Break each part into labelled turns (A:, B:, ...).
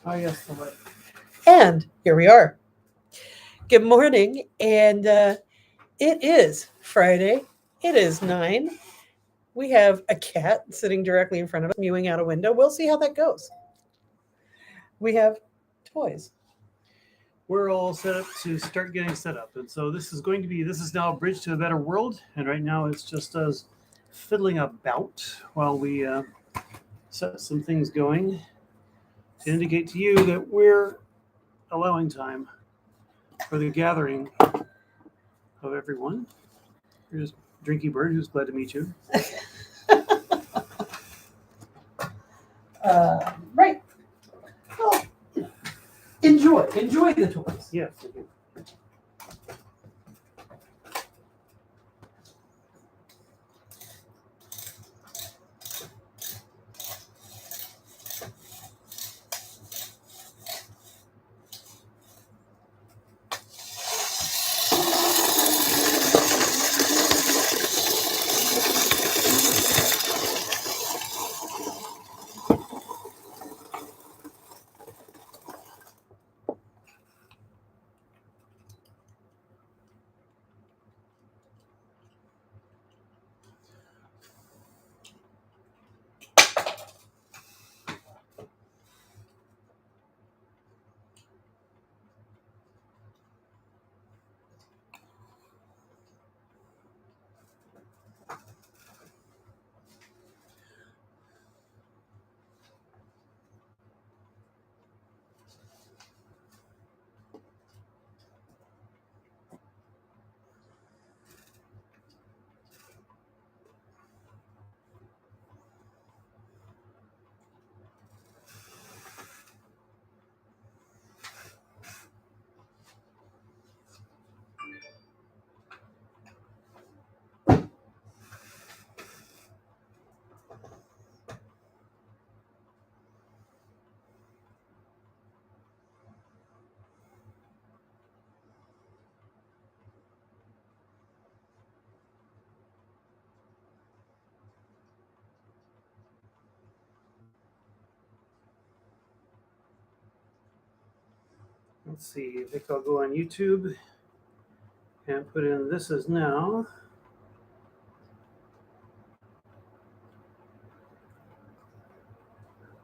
A: Oh, yes, the light.
B: And here we are. Good morning. And it is Friday. It is 9. We have a cat sitting directly in front of us, mewing out a window. We'll see how that goes. We have toys.
A: We're all set up to start getting set up. And so this is now a bridge to a better world. And right now it's just us fiddling about while we set some things going to indicate to you that we're allowing time for the gathering of everyone. Here's Drinky Bird, who's glad to meet you.
B: Right. Well, enjoy the toys.
A: Yes. Let's see. I think I'll go on YouTube and put in "This Is Now."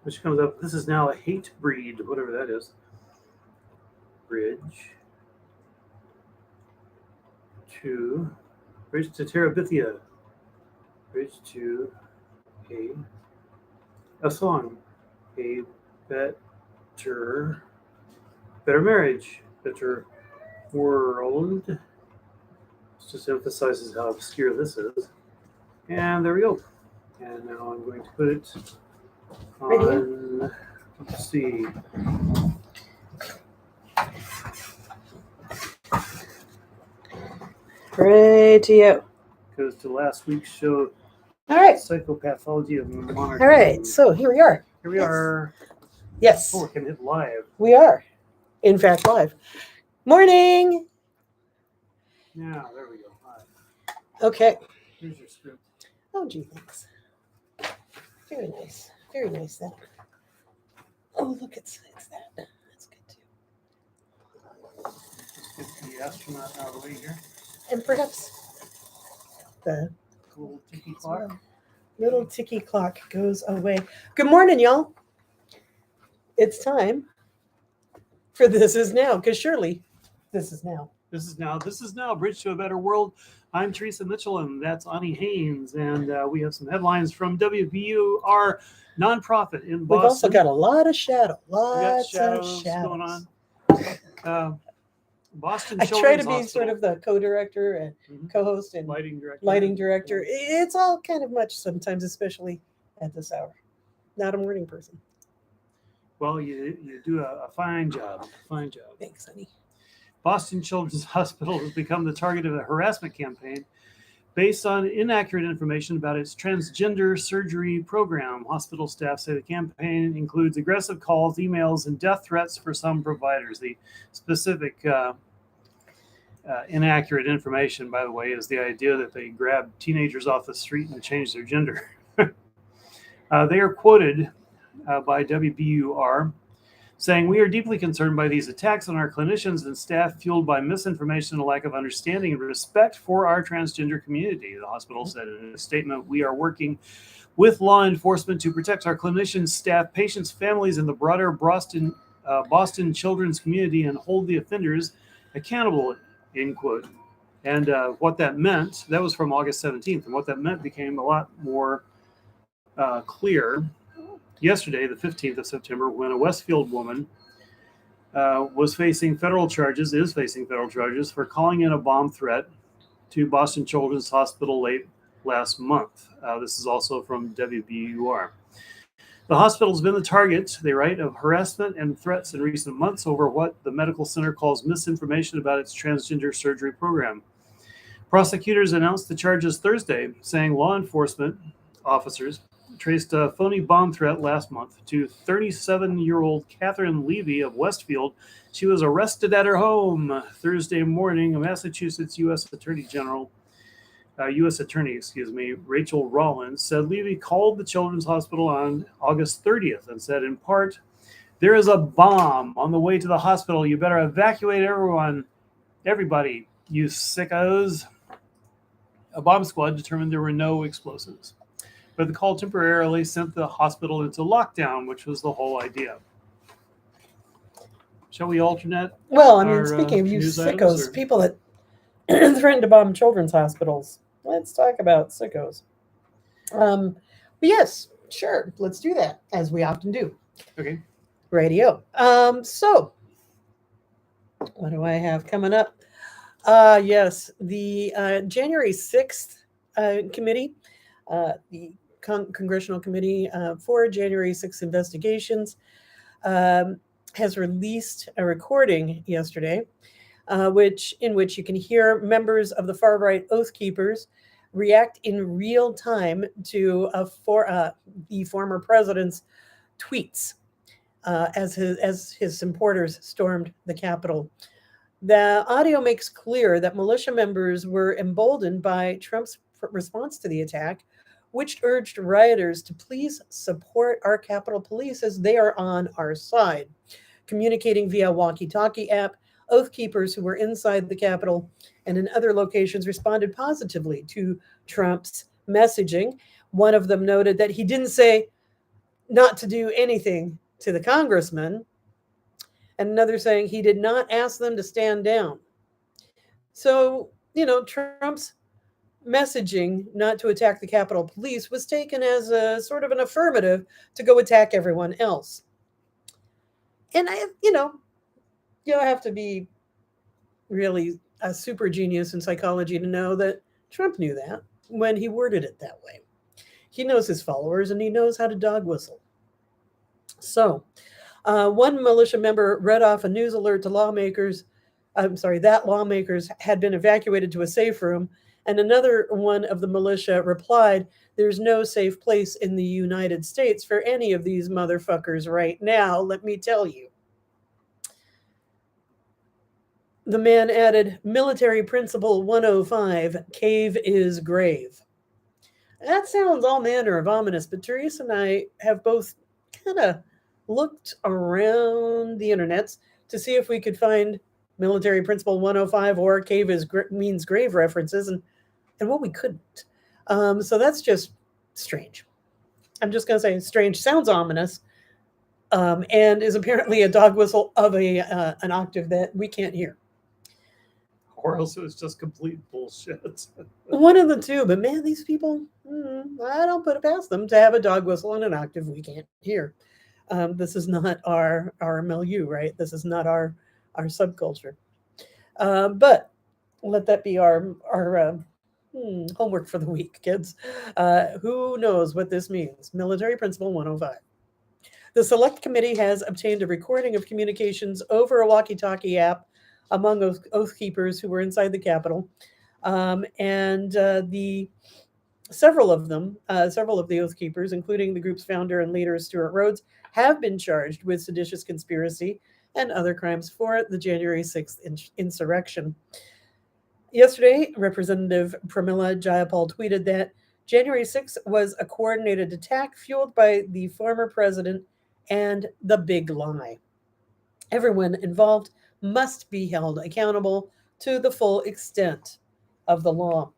A: Which comes up, "This is now a hate breed," whatever that is. Bridge to Terabithia. Bridge to a song. A better marriage, better world. This just emphasizes how obscure this is. And there we go. And now I'm going to put it on, let's see.
B: Right to you.
A: Goes to last week's show.
B: All right.
A: Psychopathology of Monarchy.
B: All right. So here we are.
A: Here we are.
B: Yes.
A: Oh, we can hit live.
B: We are, in fact, live. Morning.
A: Yeah, there we go. Live.
B: Okay.
A: Here's your script.
B: Oh, gee, thanks. Very nice. Very nice, that. Oh, look, it's that. That's good, too.
A: Let's get the astronaut out of the way here.
B: And perhaps the
A: little ticky clock.
B: Little ticky clock goes away. Good morning, y'all. It's time for This Is Now, because surely this is now.
A: This is now Bridge to a Better World. I'm Theresa Mitchell, and that's Ani Haynes, and we have some headlines from WBUR nonprofit in Boston.
B: We've also got a lot of shadows
A: going on. Boston.
B: I try to be sort of the co-director and co-host and lighting director. It's all kind of much sometimes, especially at this hour. Not a morning person.
A: Well, you do a fine job. Fine job.
B: Thanks, honey.
A: Boston Children's Hospital has become the target of a harassment campaign based on inaccurate information about its transgender surgery program. Hospital staff say the campaign includes aggressive calls, emails, and death threats for some providers. The specific inaccurate information, by the way, is the idea that they grab teenagers off the street and change their gender. They are quoted by WBUR saying, "We are deeply concerned by these attacks on our clinicians and staff fueled by misinformation and a lack of understanding and respect for our transgender community." The hospital said in a statement, "We are working with law enforcement to protect our clinicians, staff, patients, families, and the broader Boston children's community and hold the offenders accountable," end quote. And what that meant, that was from August 17th, and what that meant became a lot more clear yesterday, the 15th of September, when a Westfield woman is facing federal charges for calling in a bomb threat to Boston Children's Hospital late last month. This is also from WBUR. The hospital has been the target, they write, of harassment and threats in recent months over what the medical center calls misinformation about its transgender surgery program. Prosecutors announced the charges Thursday, saying law enforcement officers traced a phony bomb threat last month to 37-year-old Catherine Levy of Westfield. She was arrested at her home Thursday morning. A Massachusetts U.S. Attorney, Rachel Rollins, said Levy called the Children's Hospital on August 30th and said, in part, "There is a bomb on the way to the hospital. You better evacuate everybody, you sickos." A bomb squad determined there were no explosives, but the call temporarily sent the hospital into lockdown, which was the whole idea. Shall we alternate?
B: Well, I mean, speaking of you sickos, people that threaten to bomb children's hospitals, let's talk about sickos. But yes, sure, let's do that, as we often do.
A: Okay.
B: Radio. So, what do I have coming up? Yes, the January 6th committee, the Congressional Committee for January 6th Investigations, has released a recording yesterday, in which you can hear members of the far right Oath Keepers react in real time to the former president's tweets as his supporters stormed the Capitol. The audio makes clear that militia members were emboldened by Trump's response to the attack, which urged rioters to please support our Capitol Police as they are on our side. Communicating via walkie-talkie app, Oath Keepers who were inside the Capitol and in other locations responded positively to Trump's messaging. One of them noted that he didn't say not to do anything to the congressman, and another saying he did not ask them to stand down. So, Trump's messaging not to attack the Capitol Police was taken as a sort of an affirmative to go attack everyone else. And you have to be really a super genius in psychology to know that Trump knew that when he worded it that way. He knows his followers and he knows how to dog whistle. So, one militia member read off a news alert to lawmakers. That lawmakers had been evacuated to a safe room. And another one of the militia replied, "There's no safe place in the United States for any of these motherfuckers right now, let me tell you." The man added, "Military Principle 105, cave is grave." That sounds all manner of ominous, but Theresa and I have both kind of looked around the internets to see if we could find Military Principle 105 or cave means grave references, and what we couldn't. So that's just strange. I'm just going to say strange. Sounds ominous, and is apparently a dog whistle of an octave that we can't hear.
A: Or else it was just complete bullshit.
B: One of the two, but man, these people, I don't put it past them to have a dog whistle in an octave we can't hear. This is not our milieu, right? This is not our subculture. But let that be our homework for the week, kids. Who knows what this means? Military Principle 105. The Select Committee has obtained a recording of communications over a walkie-talkie app among Oath Keepers who were inside the Capitol. Several of the Oath Keepers, including the group's founder and leader, Stuart Rhodes, have been charged with seditious conspiracy and other crimes for the January 6th insurrection. Yesterday, Representative Pramila Jayapal tweeted that January 6th was a coordinated attack fueled by the former president and the big lie. Everyone involved must be held accountable to the full extent of the law.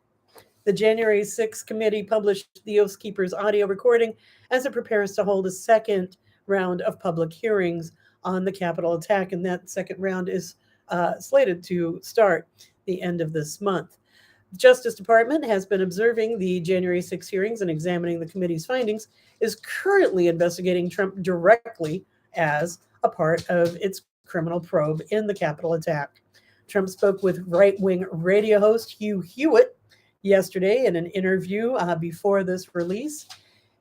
B: The January 6th committee published the Oath Keeper's audio recording as it prepares to hold a second round of public hearings on the Capitol attack, and that second round is slated to start the end of this month. The Justice Department has been observing the January 6 hearings and examining the committee's findings, is currently investigating Trump directly as a part of its criminal probe in the Capitol attack. Trump spoke with right wing radio host Hugh Hewitt yesterday in an interview before this release.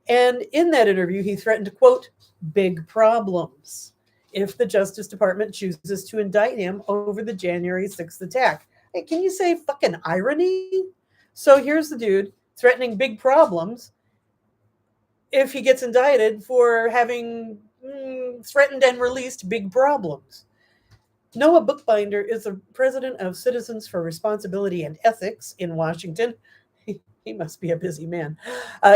B: And in that interview, he threatened to, quote, big problems if the Justice Department chooses to indict him over the January 6th attack. Hey, can you say fucking irony? So here's the dude threatening big problems if he gets indicted for having threatened and released big problems. Noah Bookbinder is the president of Citizens for Responsibility and Ethics in Washington. He must be a busy man.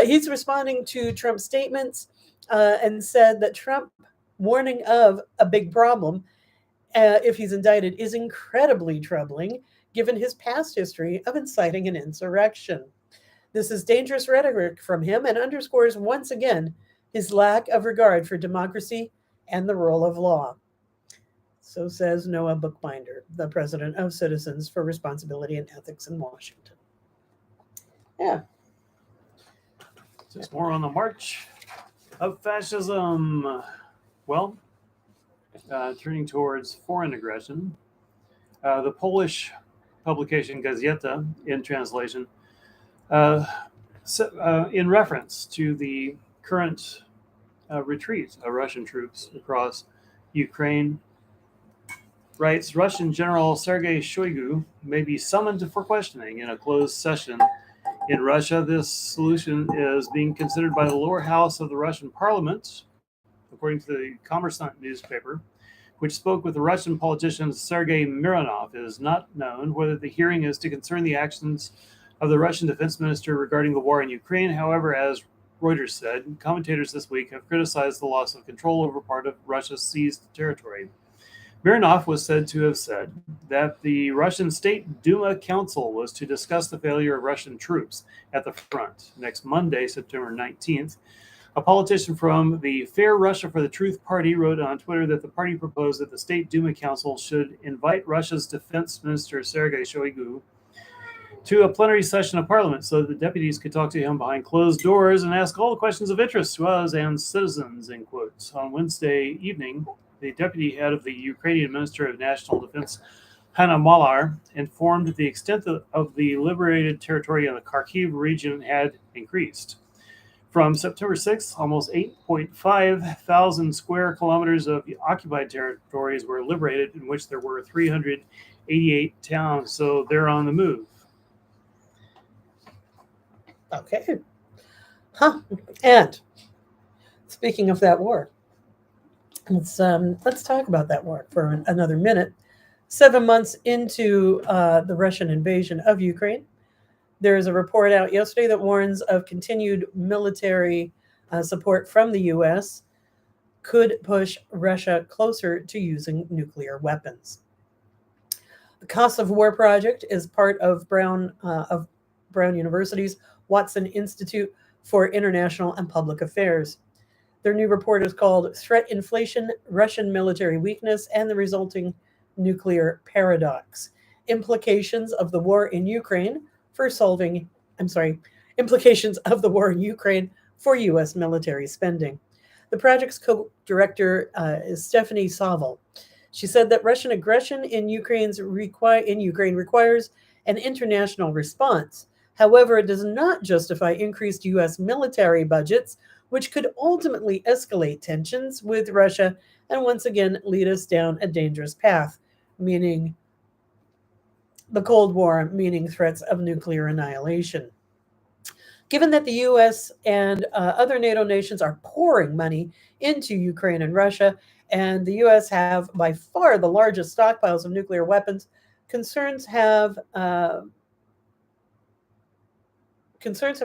B: He's responding to Trump's statements and said that Trump warning of a big problem if he's indicted is incredibly troubling given his past history of inciting an insurrection. This is dangerous rhetoric from him and underscores once again his lack of regard for democracy and the rule of law. So says Noah Bookbinder, the president of Citizens for Responsibility and Ethics in Washington. Yeah.
A: Just more on the march of fascism. Well, turning towards foreign aggression, the Polish publication Gazeta, in translation, in reference to the current retreat of Russian troops across Ukraine, writes Russian General Sergei Shoigu may be summoned for questioning in a closed session in Russia. This solution is being considered by the lower house of the Russian parliament, according to the Kommersant newspaper, which spoke with the Russian politician Sergei Mironov. It is not known whether the hearing is to concern the actions of the Russian defense minister regarding the war in Ukraine. However, as Reuters said, commentators this week have criticized the loss of control over part of Russia's seized territory. Mironov was said to have said that the Russian State Duma Council was to discuss the failure of Russian troops at the front. Next Monday, September 19th, a politician from the Fair Russia for the Truth party wrote on Twitter that the party proposed that the State Duma Council should invite Russia's defense minister Sergei Shoigu to a plenary session of parliament so that the deputies could talk to him behind closed doors and ask all the questions of interest to us and citizens, in quotes. On Wednesday evening, the deputy head of the Ukrainian Minister of National Defense, Hanna Malar, informed that the extent of the liberated territory in the Kharkiv region had increased. From September 6th, almost 8.5 thousand square kilometers of occupied territories were liberated, in which there were 388 towns. So they're on the move.
B: Okay. And speaking of that war, let's talk about that war for another minute. 7 months into the Russian invasion of Ukraine, there is a report out yesterday that warns of continued military support from the U.S. could push Russia closer to using nuclear weapons. The Cost of War Project is part of Brown University's Watson Institute for International and Public Affairs. Their new report is called Threat Inflation, Russian Military Weakness, and the Resulting Nuclear Paradox. Implications of the war in Ukraine for U.S. military spending. The project's co-director is Stephanie Saville. She said that Russian aggression in Ukraine requires an international response. However, it does not justify increased U.S. military budgets, which could ultimately escalate tensions with Russia and once again lead us down a dangerous path, meaning the Cold War, meaning threats of nuclear annihilation. Given that the U.S. and other NATO nations are pouring money into Ukraine and Russia, and the U.S. have by far the largest stockpiles of nuclear weapons, concerns have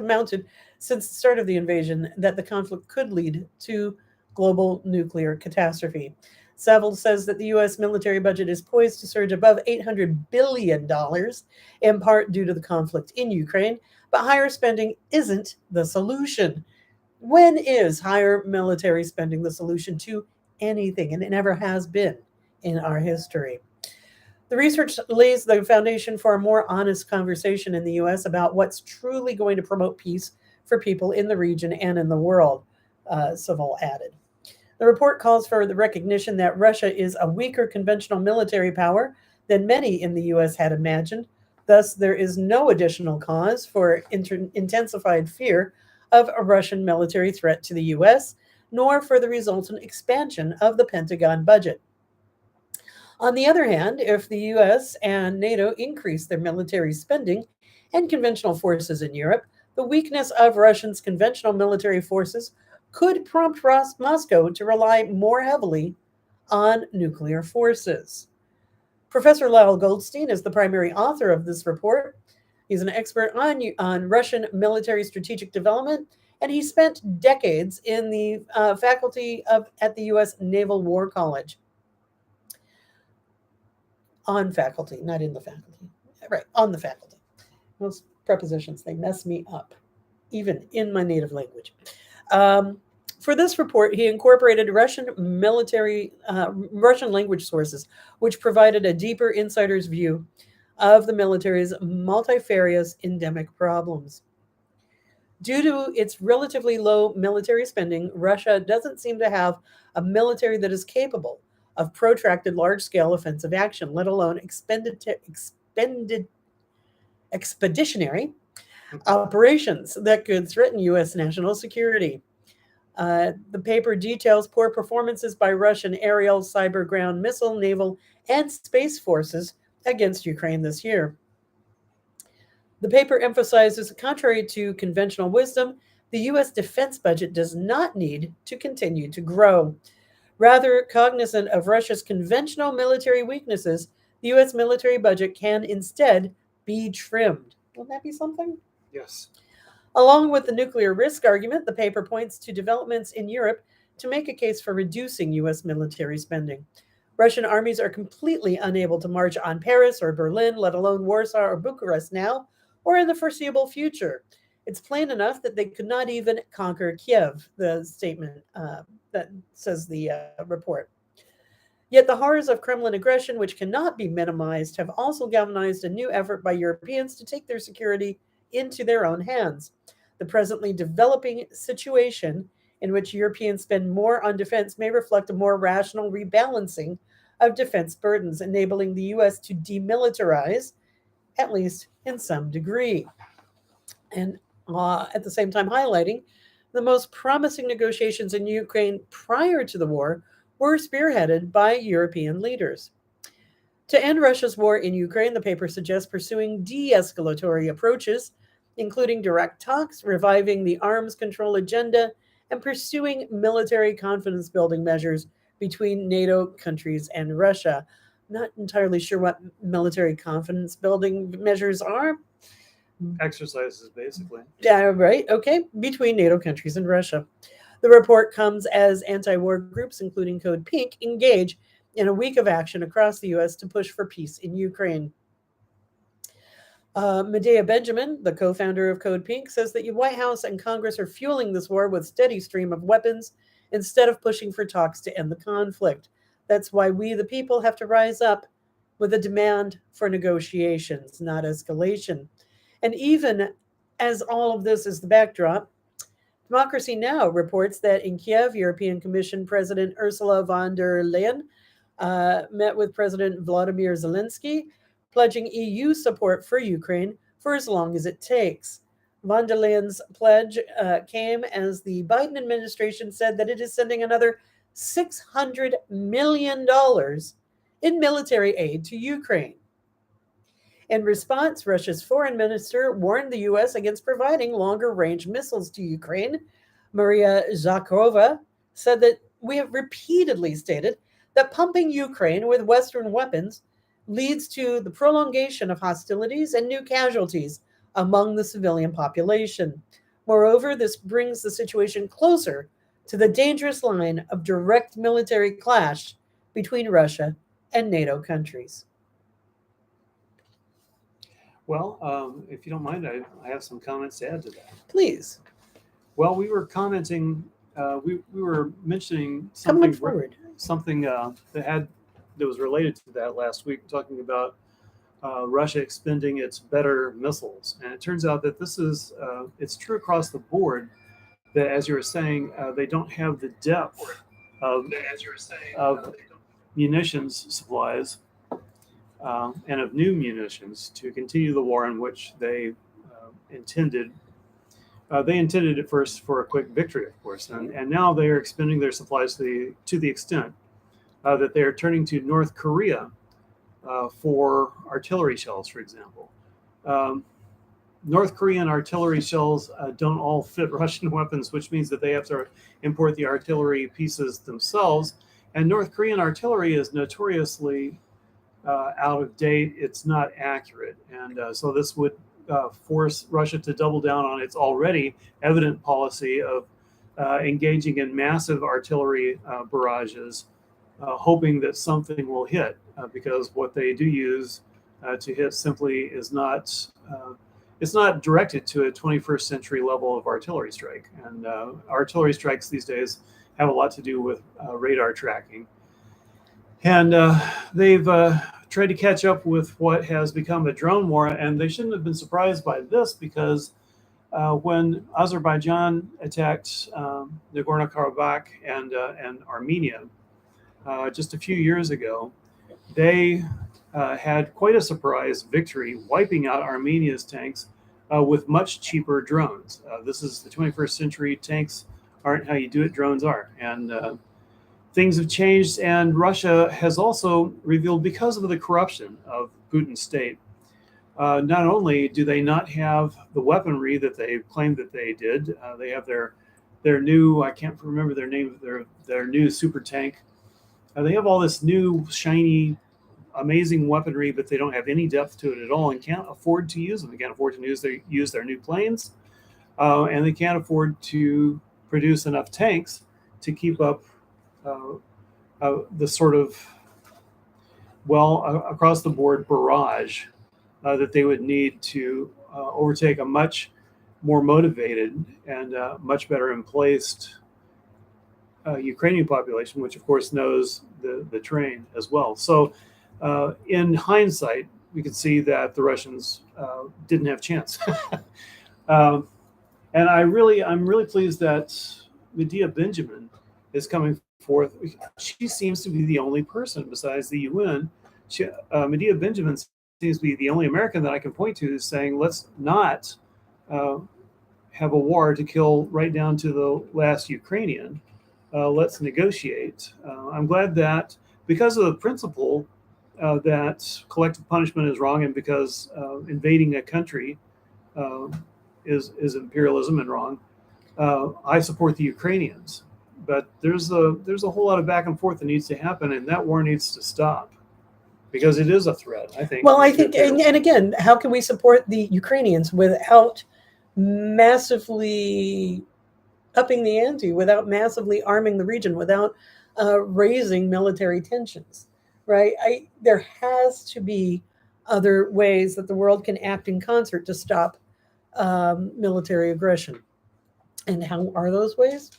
B: mounted since the start of the invasion that the conflict could lead to global nuclear catastrophe. Saville says that the U.S. military budget is poised to surge above $800 billion, in part due to the conflict in Ukraine, but higher spending isn't the solution. When is higher military spending the solution to anything? And it never has been in our history. The research lays the foundation for a more honest conversation in the U.S. about what's truly going to promote peace for people in the region and in the world, Saville added. The report calls for the recognition that Russia is a weaker conventional military power than many in the U.S. had imagined. Thus, there is no additional cause for intensified fear of a Russian military threat to the U.S., nor for the resultant expansion of the Pentagon budget. On the other hand, if the U.S. and NATO increase their military spending and conventional forces in Europe, the weakness of Russia's conventional military forces could prompt Moscow to rely more heavily on nuclear forces. Professor Lyle Goldstein is the primary author of this report. He's an expert on Russian military strategic development, and he spent decades in the faculty at the U.S. Naval War College. On faculty, not in the faculty. Right, on the faculty. Most prepositions, they mess me up, even in my native language. For this report, he incorporated Russian language sources, which provided a deeper insider's view of the military's multifarious endemic problems. Due to its relatively low military spending, Russia doesn't seem to have a military that is capable of protracted large-scale offensive action, let alone expeditionary operations that could threaten U.S. national security. The paper details poor performances by Russian aerial, cyber, ground, missile, naval, and space forces against Ukraine this year. The paper emphasizes, contrary to conventional wisdom, the U.S. defense budget does not need to continue to grow. Rather, cognizant of Russia's conventional military weaknesses, the U.S. military budget can instead be trimmed. Wouldn't that be something?
A: Yes.
B: Along with the nuclear risk argument, the paper points to developments in Europe to make a case for reducing U.S. military spending. Russian armies are completely unable to march on Paris or Berlin, let alone Warsaw or Bucharest now, or in the foreseeable future. It's plain enough that they could not even conquer Kiev, the statement that says the report. Yet the horrors of Kremlin aggression, which cannot be minimized, have also galvanized a new effort by Europeans to take their security into their own hands. The presently developing situation in which Europeans spend more on defense may reflect a more rational rebalancing of defense burdens, enabling the U.S. to demilitarize, at least in some degree. And at the same time highlighting the most promising negotiations in Ukraine prior to the war were spearheaded by European leaders. To end Russia's war in Ukraine, the paper suggests pursuing de-escalatory approaches, including direct talks, reviving the arms control agenda, and pursuing military confidence-building measures between NATO countries and Russia. Not entirely sure what military confidence-building measures are.
A: Exercises, basically.
B: Yeah, right. Okay. Between NATO countries and Russia. The report comes as anti-war groups, including Code Pink, engage in a week of action across the U.S. to push for peace in Ukraine. Medea Benjamin, the co-founder of Code Pink, says that the White House and Congress are fueling this war with steady stream of weapons instead of pushing for talks to end the conflict. That's why we, the people, have to rise up with a demand for negotiations, not escalation. And even as all of this is the backdrop, Democracy Now! Reports that in Kiev, European Commission President Ursula von der Leyen met with President Vladimir Zelensky, pledging EU support for Ukraine for as long as it takes. Von der Leyen's pledge came as the Biden administration said that it is sending another $600 million in military aid to Ukraine. In response, Russia's foreign minister warned the U.S. against providing longer-range missiles to Ukraine. Maria Zakharova said that we have repeatedly stated that pumping Ukraine with Western weapons leads to the prolongation of hostilities and new casualties among the civilian population. Moreover, this brings the situation closer to the dangerous line of direct military clash between Russia and NATO countries?
A: Well, if you don't mind, I have some comments to add to that.
B: Please
A: Well, we were commenting, we were mentioning
B: come on
A: something
B: forward.
A: that was related to that last week, talking about Russia expending its better missiles, and it turns out that this is it's true across the board. That, as you were saying, they don't have the depth of munitions supplies and of new munitions to continue the war in which intended. They intended it first for a quick victory, of course, and now they are expending their supplies to the extent that they are turning to North Korea for artillery shells, for example. Um, North Korean artillery shells don't all fit Russian weapons, which means that they have to import the artillery pieces themselves. And North Korean artillery is notoriously out of date. It's not accurate. And so this would force Russia to double down on its already evident policy of engaging in massive artillery barrages, hoping that something will hit, because what they do use to hit simply is not. It's not directed to a 21st century level of artillery strike. And artillery strikes these days have a lot to do with radar tracking. And they've tried to catch up with what has become a drone war. And they shouldn't have been surprised by this, because when Azerbaijan attacked Nagorno-Karabakh and Armenia just a few years ago, they had quite a surprise victory, wiping out Armenia's tanks with much cheaper drones. This is the 21st century. Tanks aren't how you do it, drones are. And things have changed, and Russia has also revealed, because of the corruption of Putin's state, not only do they not have the weaponry that they claimed that they did, they have their new, I can't remember their name, their new super tank. They have all this new shiny amazing weaponry, but they don't have any depth to it at all, and can't afford to use them. They can't afford to use their new planes, and they can't afford to produce enough tanks to keep up the sort of, across the board barrage that they would need to overtake a much more motivated and much better emplaced Ukrainian population, which of course knows the terrain as well. So in hindsight, we could see that the Russians didn't have a chance. And I'm really pleased that Medea Benjamin is coming forth. She seems to be the only person besides the UN. Medea Benjamin seems to be the only American that I can point to who's saying, let's not have a war to kill right down to the last Ukrainian. Let's negotiate. I'm glad that, because of the principle that collective punishment is wrong, and because invading a country is imperialism and wrong, I support the Ukrainians. But there's a whole lot of back and forth that needs to happen, and that war needs to stop, because it is a threat, I think.
B: Well, I think, and again, how can we support the Ukrainians without massively upping the ante, without massively arming the region, without raising military tensions, right? There has to be other ways that the world can act in concert to stop military aggression. And how are those ways?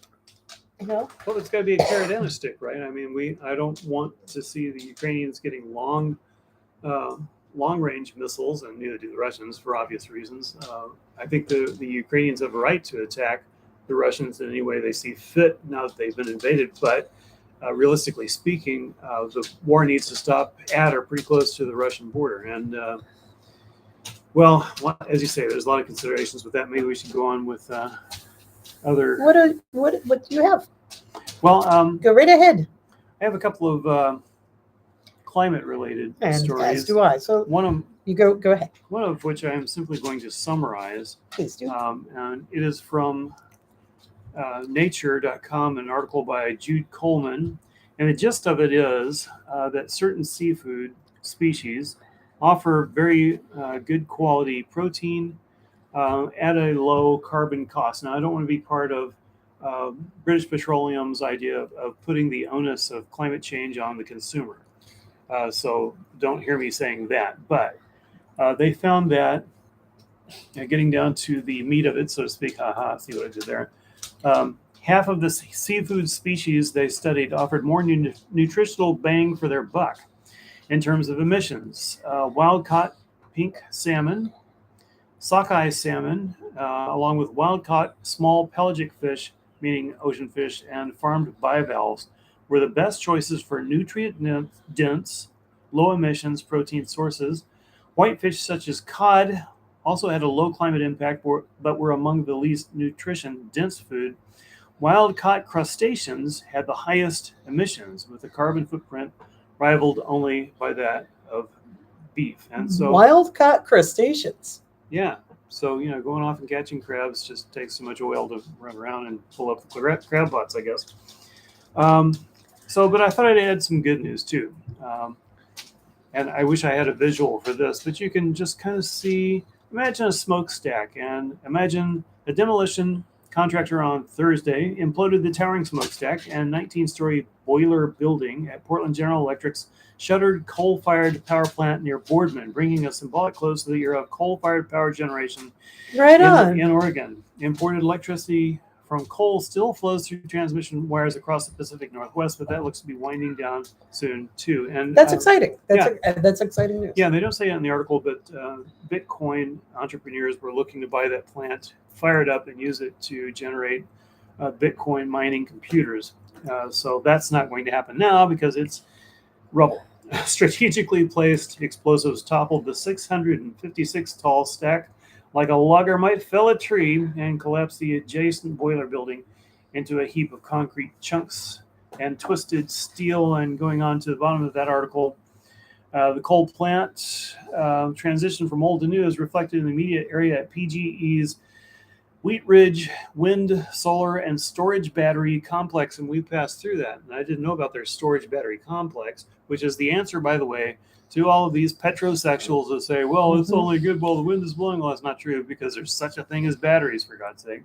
A: Well, it's got to be a carrot and a stick, right? I mean, I don't want to see the Ukrainians getting long-range missiles, and neither do the Russians, for obvious reasons. I think the Ukrainians have a right to attack the Russians in any way they see fit now that they've been invaded. But realistically speaking, the war needs to stop at or pretty close to the Russian border. And well, as you say, there's a lot of considerations with that. Maybe we should go on with other.
B: What do you have?
A: Well,
B: go right ahead.
A: I have a couple of climate-related stories.
B: As do I. So you go ahead.
A: One of which I am simply going to summarize.
B: Please do.
A: And it is from Nature.com, an article by Jude Coleman, and the gist of it is that certain seafood species offer very good quality protein at a low carbon cost. Now, I don't want to be part of British Petroleum's idea of putting the onus of climate change on the consumer. So don't hear me saying that, but they found that, getting down to the meat of it, so to speak, see what I did there. Half of the seafood species they studied offered more nutritional bang for their buck in terms of emissions. Wild caught pink salmon, sockeye salmon, along with wild caught small pelagic fish, meaning ocean fish, and farmed bivalves, were the best choices for nutrient dense, low emissions protein sources. Whitefish such as cod also had a low climate impact, but were among the least nutrition dense food. Wild caught crustaceans had the highest emissions, with a carbon footprint rivaled only by that of beef. And so,
B: wild caught crustaceans.
A: yeah. So, going off and catching crabs just takes too much oil to run around and pull up the crab butts, I guess. But I thought I'd add some good news too. And I wish I had a visual for this, but you can just kind of see, imagine a smokestack, and imagine a demolition contractor on Thursday imploded the towering smokestack and 19-story boiler building at Portland General Electric's shuttered coal-fired power plant near Boardman, bringing a symbolic close to the era of coal-fired power generation in Oregon. Imported electricity from coal still flows through transmission wires across the Pacific Northwest, but that looks to be winding down soon too. And
B: that's exciting. That's exciting news.
A: Yeah, they don't say it in the article, but Bitcoin entrepreneurs were looking to buy that plant, fire it up, and use it to generate Bitcoin mining computers. So that's not going to happen now because it's rubble. Strategically placed explosives toppled the 656 tall stack like a logger might fell a tree and collapse the adjacent boiler building into a heap of concrete chunks and twisted steel. And going on to the bottom of that article, the coal plant transition from old to new is reflected in the immediate area at PGE's Wheat Ridge Wind, Solar, and Storage Battery Complex. And we passed through that. And I didn't know about their storage battery complex, which is the answer, by the way, to all of these petrosexuals that say, well, it's only good while the wind is blowing. Well, that's not true because there's such a thing as batteries, for God's sake.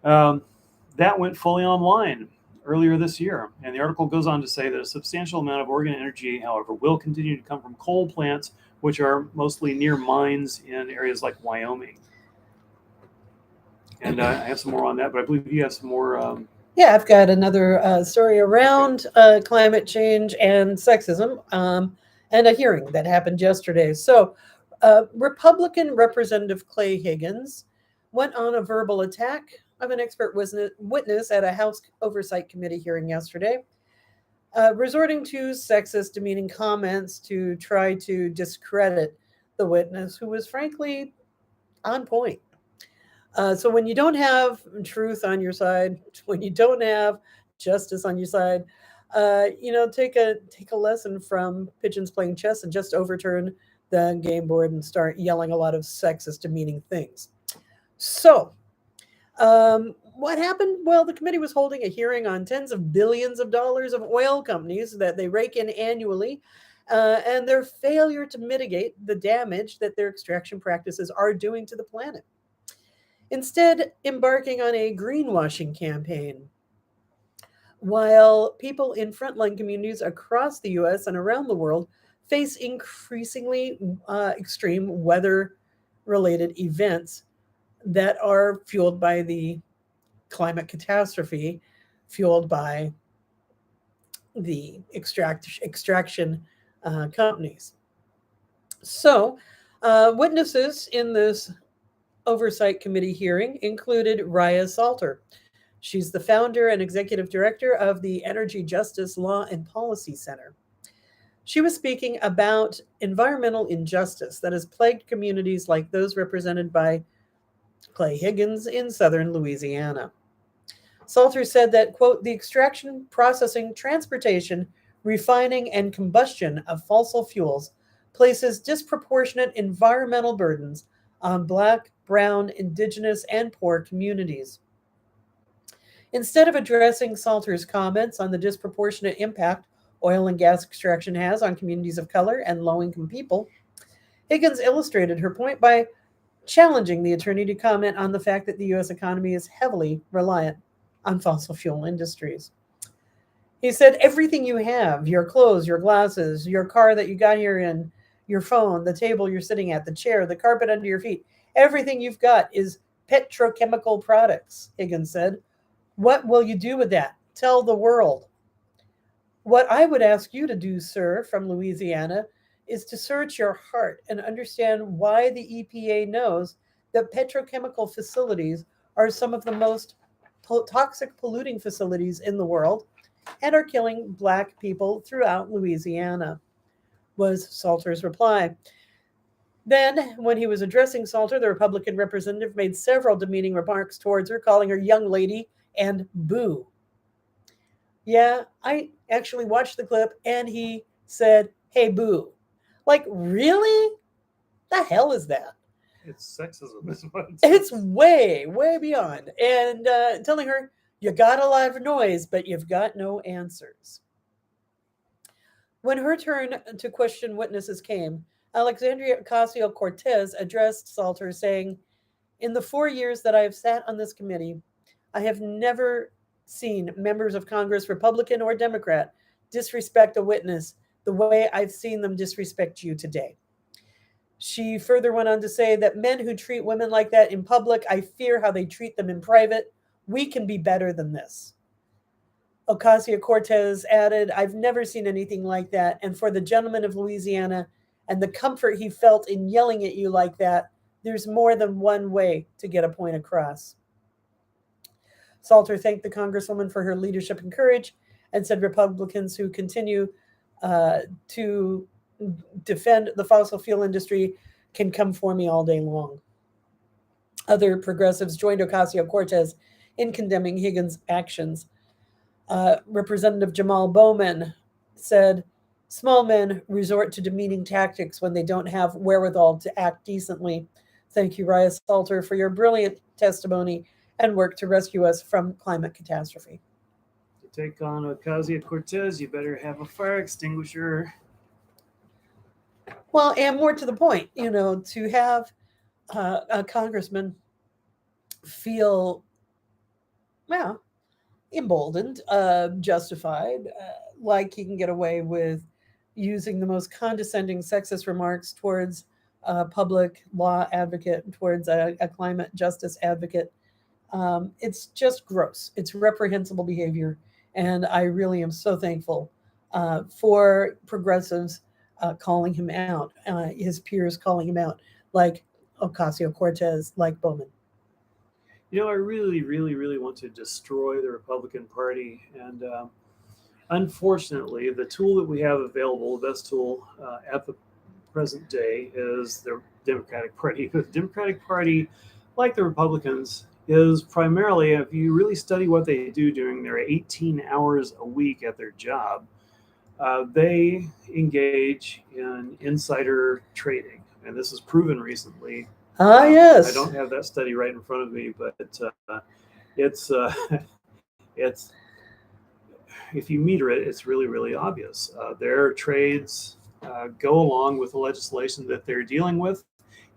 A: That went fully online earlier this year. And the article goes on to say that a substantial amount of Oregon energy, however, will continue to come from coal plants, which are mostly near mines in areas like Wyoming. And I have some more on that, but I believe you have some more.
B: Yeah, I've got another story around climate change and sexism and a hearing that happened yesterday. So Republican Representative Clay Higgins went on a verbal attack of an expert witness at a House Oversight Committee hearing yesterday, resorting to sexist, demeaning comments to try to discredit the witness, who was frankly on point. So when you don't have truth on your side, when you don't have justice on your side, take a lesson from pigeons playing chess and just overturn the game board and start yelling a lot of sexist, demeaning things. So what happened? Well, the committee was holding a hearing on tens of billions of dollars of oil companies that they rake in annually, and their failure to mitigate the damage that their extraction practices are doing to the planet. Instead, embarking on a greenwashing campaign. While people in frontline communities across the U.S. and around the world face increasingly extreme weather-related events that are fueled by the climate catastrophe, fueled by the extraction companies. So, witnesses in this Oversight Committee hearing included Raya Salter. She's the founder and executive director of the Energy Justice Law and Policy Center. She was speaking about environmental injustice that has plagued communities like those represented by Clay Higgins in southern Louisiana. Salter said that, quote, the extraction, processing, transportation, refining, and combustion of fossil fuels places disproportionate environmental burdens on Black, Brown, Indigenous, and poor communities. Instead of addressing Salter's comments on the disproportionate impact oil and gas extraction has on communities of color and low-income people, Higgins illustrated her point by challenging the attorney to comment on the fact that the U.S. economy is heavily reliant on fossil fuel industries. He said, everything you have, your clothes, your glasses, your car that you got here in, your phone, the table you're sitting at, the chair, the carpet under your feet, everything you've got is petrochemical products, Higgins said. What will you do with that? Tell the world. What I would ask you to do, sir, from Louisiana, is to search your heart and understand why the EPA knows that petrochemical facilities are some of the most toxic polluting facilities in the world and are killing Black people throughout Louisiana, was Salter's reply. Then, when he was addressing Salter, the Republican representative made several demeaning remarks towards her, calling her young lady and boo. Yeah, I actually watched the clip and he said, hey, boo. Like, really? The hell is that?
A: It's sexism. Is what
B: It's way, way beyond. And telling her, you got a lot of noise, but you've got no answers. When her turn to question witnesses came, Alexandria Ocasio Cortez addressed Salter, saying, in the 4 years that I have sat on this committee, I have never seen members of Congress, Republican or Democrat, disrespect a witness the way I've seen them disrespect you today. She further went on to say that men who treat women like that in public, I fear how they treat them in private. We can be better than this. Ocasio Cortez added, I've never seen anything like that. And for the gentleman of Louisiana and the comfort he felt in yelling at you like that, there's more than one way to get a point across. Salter thanked the Congresswoman for her leadership and courage and said Republicans who continue to defend the fossil fuel industry can come for me all day long. Other progressives joined Ocasio Cortez in condemning Higgins' actions. Representative Jamal Bowman said, small men resort to demeaning tactics when they don't have wherewithal to act decently. Thank you, Raya Salter, for your brilliant testimony and work to rescue us from climate catastrophe.
A: To take on Ocasio Cortez, you better have a fire extinguisher.
B: Well, and more to the point, to have a congressman feel, well, emboldened, justified, like he can get away with using the most condescending sexist remarks towards a public law advocate, towards a climate justice advocate. It's just gross. It's reprehensible behavior. And I really am so thankful for progressives calling him out, his peers calling him out, like Ocasio Cortez, like Bowman.
A: I really, really, really want to destroy the Republican Party. And unfortunately, the tool that we have available, the best tool at the present day, is the Democratic Party. But the Democratic Party, like the Republicans, is primarily, if you really study what they do during their 18 hours a week at their job, they engage in insider trading. And this is proven recently.
B: Yes.
A: I don't have that study right in front of me, but it's if you meter it, it's really, really obvious. Their trades go along with the legislation that they're dealing with,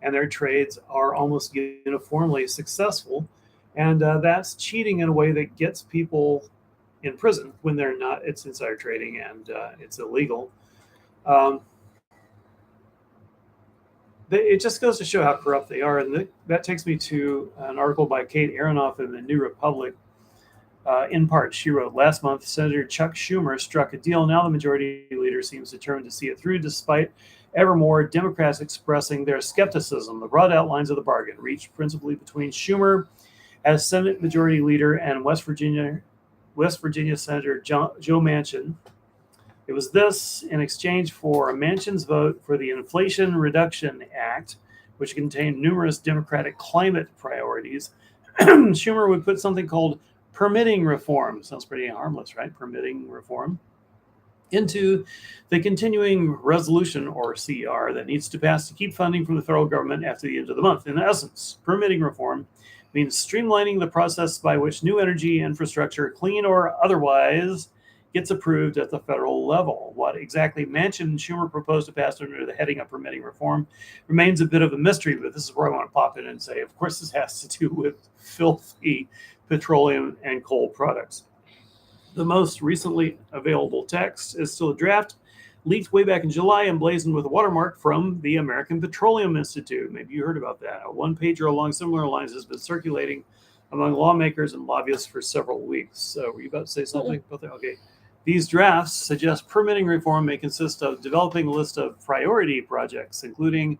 A: and their trades are almost uniformly successful. And that's cheating in a way that gets people in prison when they're not. It's insider trading and it's illegal. It just goes to show how corrupt they are. And that takes me to an article by Kate Aronoff in the New Republic. In part, she wrote, last month, Senator Chuck Schumer struck a deal. Now the majority leader seems determined to see it through, despite ever more Democrats expressing their skepticism. The broad outlines of the bargain reached principally between Schumer as Senate Majority Leader and West Virginia Senator Joe Manchin. It was this in exchange for Manchin's vote for the Inflation Reduction Act, which contained numerous Democratic climate priorities. Schumer would put something called permitting reform, sounds pretty harmless, right? Permitting reform, into the continuing resolution, or CR, that needs to pass to keep funding from the federal government after the end of the month. In essence, permitting reform means streamlining the process by which new energy infrastructure, clean or otherwise, gets approved at the federal level. What exactly Manchin and Schumer proposed to pass under the heading of permitting reform remains a bit of a mystery, but this is where I want to pop in and say, of course, this has to do with filthy petroleum and coal products. The most recently available text is still a draft, leaked way back in July, emblazoned with a watermark from the American Petroleum Institute. Maybe you heard about that. A one-pager along similar lines has been circulating among lawmakers and lobbyists for several weeks. Were you about to say something about that? Okay. These drafts suggest permitting reform may consist of developing a list of priority projects, including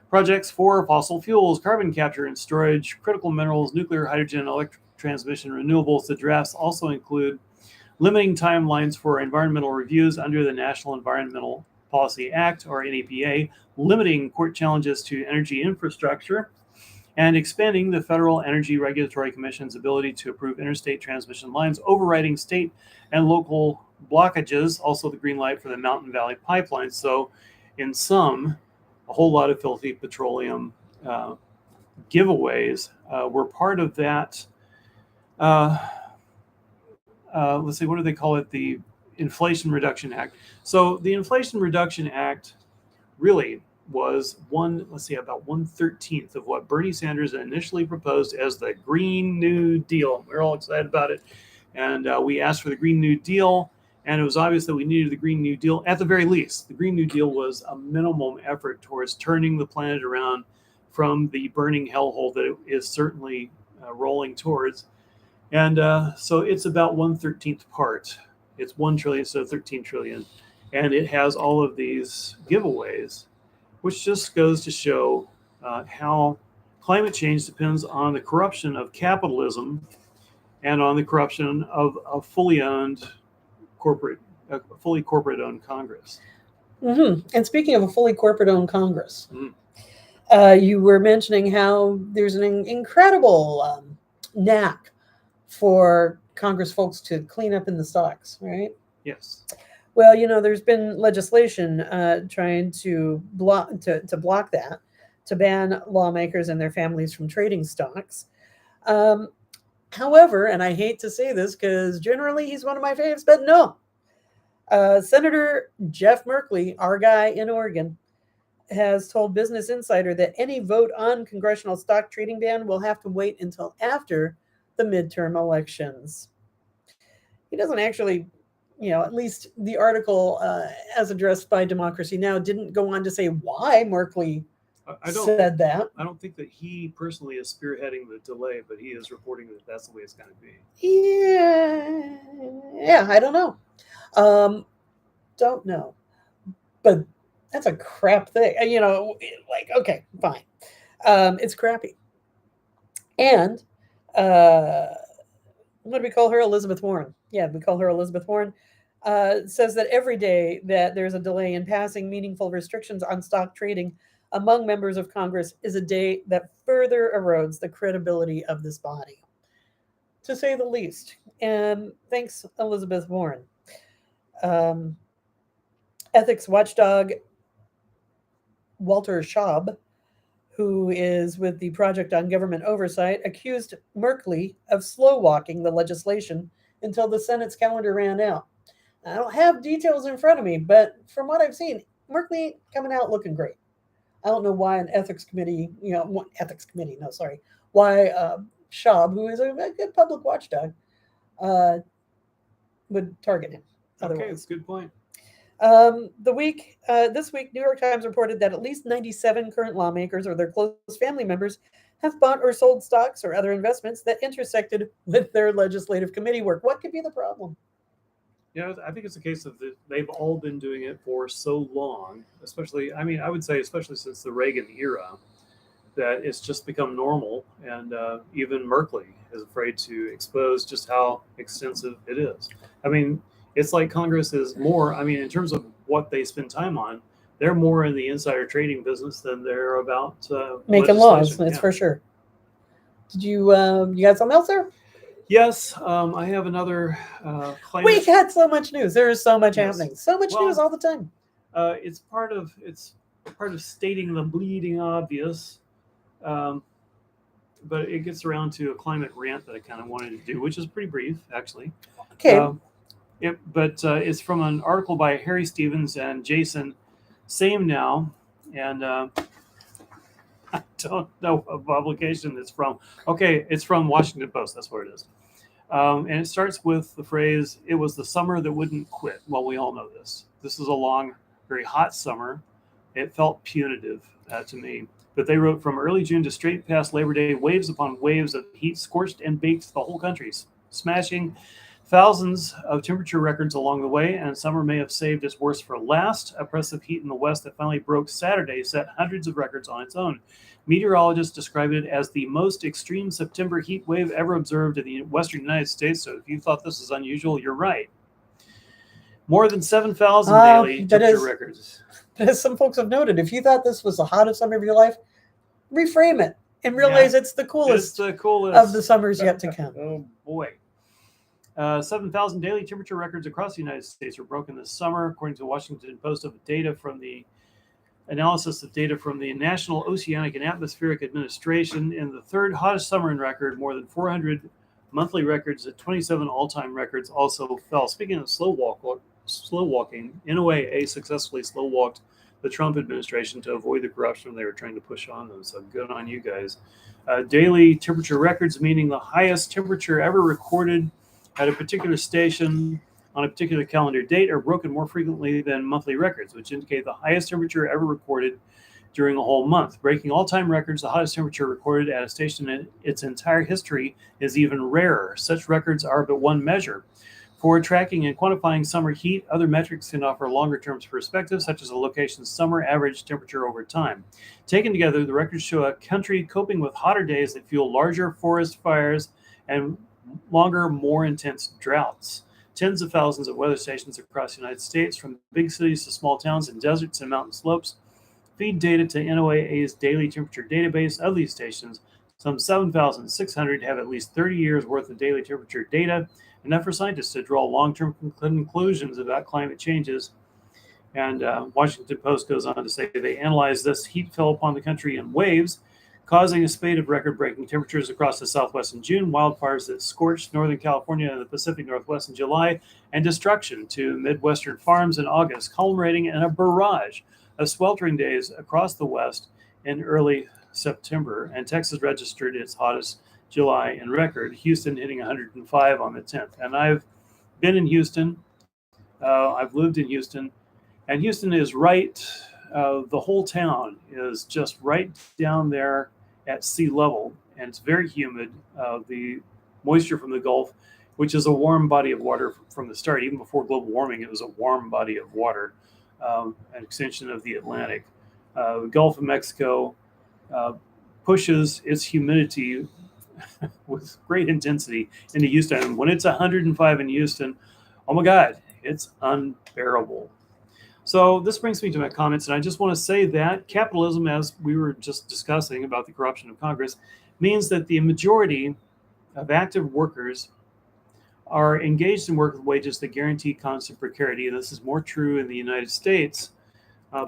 A: projects for fossil fuels, carbon capture and storage, critical minerals, nuclear, hydrogen, electric transmission, renewables. The drafts also include limiting timelines for environmental reviews under the National Environmental Policy Act, or NEPA, limiting court challenges to energy infrastructure, and expanding the Federal Energy Regulatory Commission's ability to approve interstate transmission lines, overriding state and local blockages, also the green light for the Mountain Valley Pipeline. So, in sum, a whole lot of filthy petroleum giveaways were part of that. Let's see, what do they call it? The Inflation Reduction Act. So the Inflation Reduction Act really was about 1/13 of what Bernie Sanders initially proposed as the Green New Deal. We're all excited about it. And we asked for the Green New Deal, and it was obvious that we needed the Green New Deal. At the very least, the Green New Deal was a minimum effort towards turning the planet around from the burning hellhole that it is certainly rolling towards. And so it's about 1/13 part. It's 1 trillion instead of 13 trillion. And it has all of these giveaways, which just goes to show how climate change depends on the corruption of capitalism and on the corruption of a fully corporate owned Congress.
B: Mm-hmm. And speaking of a fully corporate owned Congress, you were mentioning how there's an incredible knack for Congress folks to clean up in the stocks, right?
A: Yes.
B: Well, there's been legislation trying to block that, to ban lawmakers and their families from trading stocks. However, and I hate to say this because generally he's one of my faves, but no. Senator Jeff Merkley, our guy in Oregon, has told Business Insider that any vote on congressional stock trading ban will have to wait until after the midterm elections. He doesn't actually, at least the article as addressed by Democracy Now! Didn't go on to say why Merkley said that.
A: I don't think that he personally is spearheading the delay, but he is reporting that that's the way it's going to be.
B: Yeah, I don't know. Don't know. But that's a crap thing. Okay, fine. It's crappy. And what do we call her? Elizabeth Warren. Yeah, we call her Elizabeth Warren. Says that every day that there's a delay in passing meaningful restrictions on stock trading among members of Congress is a day that further erodes the credibility of this body, to say the least. And thanks, Elizabeth Warren. Ethics watchdog Walter Schaub, who is with the Project on Government Oversight, accused Merkley of slow-walking the legislation until the Senate's calendar ran out. I don't have details in front of me, but from what I've seen, Merkley coming out looking great. I don't know why an ethics committee, why Schaub, who is a good public watchdog, would target him.
A: Okay, that's a good point.
B: This week, New York Times reported that at least 97 current lawmakers or their close family members have bought or sold stocks or other investments that intersected with their legislative committee work. What could be the problem?
A: Yeah, I think it's a case of they've all been doing it for so long, especially since the Reagan era, that it's just become normal. And even Merkley is afraid to expose just how extensive it is. I mean, it's like Congress is more, in terms of what they spend time on, they're more in the insider trading business than they're about
B: making laws. That's for sure. Did you got something else there?
A: Yes, I have another claim.
B: We got so much news. There is so much happening. So much news all the time.
A: It's part of stating the bleeding obvious, but it gets around to a climate rant that I kind of wanted to do, which is pretty brief, actually.
B: Okay.
A: It's from an article by Harry Stevens and Jason Same Now, and I don't know what publication it's from. Okay, it's from Washington Post. That's where it is. And it starts with the phrase, "It was the summer that wouldn't quit." Well, we all know this. This is a long, very hot summer. It felt punitive to me. But they wrote, from early June to straight past Labor Day, waves upon waves of heat scorched and baked the whole country, smashing thousands of temperature records along the way, and summer may have saved its worst for last. Oppressive heat in the West that finally broke Saturday set hundreds of records on its own. Meteorologists described it as the most extreme September heat wave ever observed in the western United States. So if you thought this was unusual, you're right. More than 7,000 daily temperature records.
B: But as some folks have noted, if you thought this was the hottest summer of your life, reframe it and realize it's the coolest of the summers yet to come.
A: Oh, boy. 7,000 daily temperature records across the United States were broken this summer, according to the Washington Post, of data from the analysis of data from the National Oceanic and Atmospheric Administration. In the third hottest summer in record, more than 400 monthly records at 27 all-time records also fell. Speaking of slow walking, NOAA successfully slow walked the Trump administration to avoid the corruption they were trying to push on them. So good on you guys. Daily temperature records, meaning the highest temperature ever recorded at a particular station on a particular calendar date, are broken more frequently than monthly records, which indicate the highest temperature ever recorded during a whole month. Breaking all-time records, the hottest temperature recorded at a station in its entire history is even rarer. Such records are but one measure. For tracking and quantifying summer heat, other metrics can offer longer-term perspective, such as a location's summer average temperature over time. Taken together, the records show a country coping with hotter days that fuel larger forest fires and longer, more intense droughts. Tens of thousands of weather stations across the United States, from big cities to small towns and deserts and mountain slopes, feed data to NOAA's daily temperature database. Of these stations, some 7,600 have at least 30 years worth of daily temperature data, enough for scientists to draw long-term conclusions about climate changes. And Washington Post goes on to say they analyzed this. Heat fell upon the country in waves, causing a spate of record-breaking temperatures across the Southwest in June, wildfires that scorched Northern California and the Pacific Northwest in July, and destruction to Midwestern farms in August, culminating in a barrage of sweltering days across the West in early September. And Texas registered its hottest July in record, Houston hitting 105 on the 10th. And I've been in Houston. I've lived in Houston. And Houston is right, the whole town is just right down there at sea level, and it's very humid. The moisture from the Gulf, which is a warm body of water from the start, even before global warming, it was a warm body of water, an extension of the Atlantic. The Gulf of Mexico pushes its humidity with great intensity into Houston. And when it's 105 in Houston, oh my God, it's unbearable. So this brings me to my comments, and I just want to say that capitalism, as we were just discussing about the corruption of Congress, means that the majority of active workers are engaged in work with wages that guarantee constant precarity. And this is more true in the United States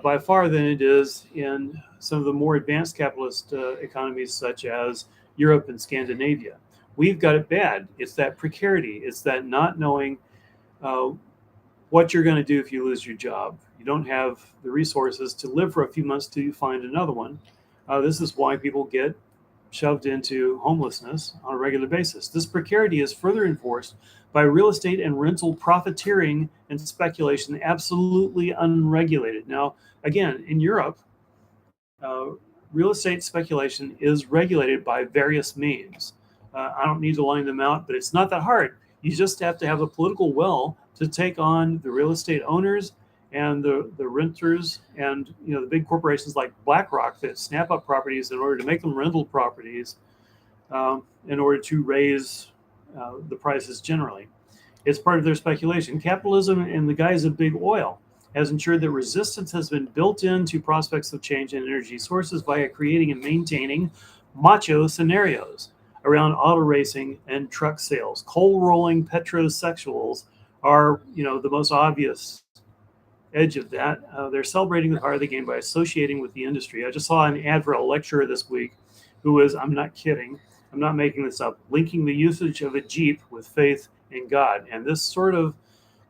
A: by far than it is in some of the more advanced capitalist economies such as Europe and Scandinavia. We've got it bad. It's that precarity. It's that not knowing what you're going to do if you lose your job. You don't have the resources to live for a few months till you find another one. This is why people get shoved into homelessness on a regular basis. This precarity is further enforced by real estate and rental profiteering and speculation, absolutely unregulated. Now, again, in Europe, real estate speculation is regulated by various means. I don't need to line them out, but it's not that hard. You just have to have a political will to take on the real estate owners and the renters and the big corporations like BlackRock that snap up properties in order to make them rental properties in order to raise the prices generally. It's part of their speculation. Capitalism, in the guise of big oil, has ensured that resistance has been built into prospects of change in energy sources via creating and maintaining macho scenarios around auto racing and truck sales. Coal rolling petrosexuals are, the most obvious edge of that. They're celebrating the power of the game by associating with the industry. I just saw an ad for a lecturer this week who was, I'm not kidding, I'm not making this up, linking the usage of a Jeep with faith in God. And this sort of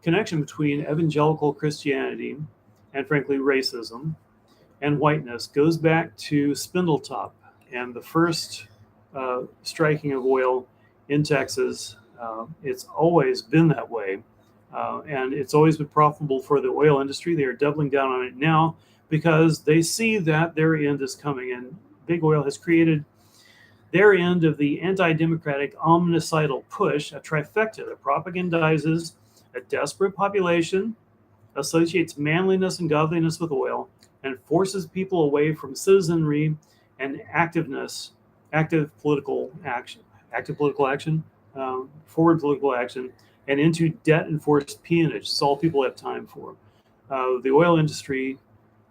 A: connection between evangelical Christianity and, frankly, racism and whiteness goes back to Spindletop and the first striking of oil in Texas It's always been that way. And it's always been profitable for the oil industry. They are doubling down on it now because they see that their end is coming. And big oil has created their end of the anti-democratic omnicidal push, a trifecta that propagandizes a desperate population, associates manliness and godliness with oil, and forces people away from citizenry and active political action, forward political action, and into debt enforced peonage. It's all people have time for. The oil industry,